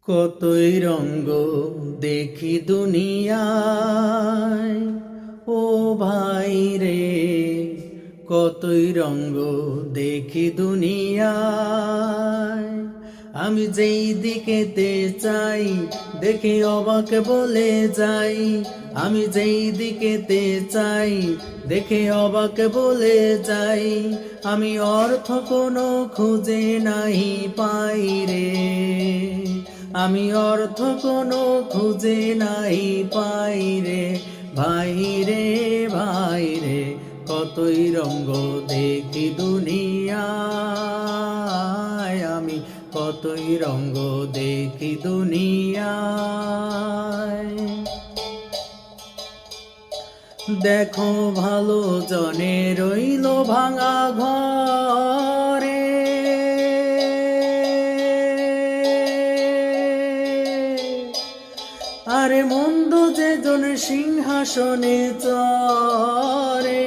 কতই রঙ্গ দেখি দুনিয়ায়, ও ভাই রে, কতই রঙ্গ দেখি দুনিয়ায়। আমি যেই দিকেতে চাই দেখে অবাক বলে যাই, আমি যেই দিকেতে চাই দেখে অবাক বলে যাই। আমি অর্থ কোনো খুঁজে নাই পাই রে, আমি অর্থ কোনো খুঁজে নাই পাই রে। ভাই রে ভাই রে, কতই রঙ্গ দেখি দুনিয়ায়, আমি কতই রঙ্গ দেখি দুনিয়ায়। দেখো ভালো জনে রইল ভাঙা ঘরে, আরে মন্দ যে জন সিংহাসনে চরে।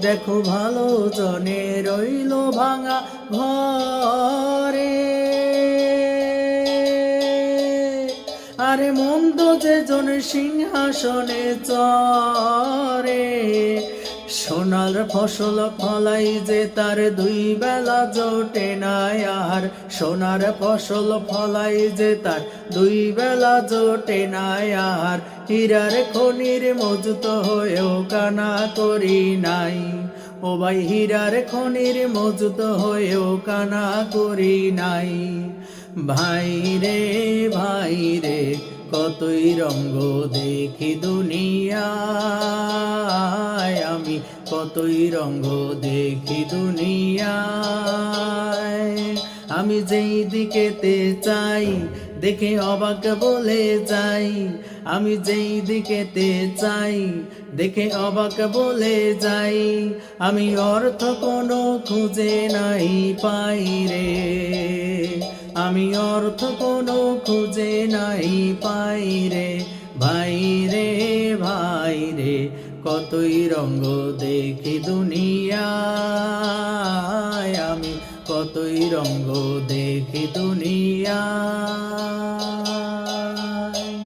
দেখো ভালো জনে রইল ভাঙা ঘরে, আরে মন্দ যে জন সিংহাসনে চরে। সোনার ফসল ফলাই যে তার দুই বেলা জোটে না আর, সোনার ফসল ফলাই যে তার দুই বেলা জোটে না আর। হীরার খনির মজুত হয়েও কানা করি নাই, ও ভাই হীরার খনির মজুত হয়েও কানা করি নাই। ভাই রে ভাই রে, কতই রঙ্গ দেখি দুনিয়ায়, আমি কতই রঙ্গ দেখি দুনিয়ায়। আমি যেই দিকেতে চাই দেখে অবাক বলে যাই, আমি যেই দিকেতে চাই দেখে অবাক বলে যাই। আমি অর্থ কোনো খুঁজে নাই পাই রে, আমি অর্থ কোনো খুঁজে নাই পাই রে। ভাই রে ভাই রে, কতই রঙ্গ দেখি দুনিয়ায়, আমি কতই রঙ্গ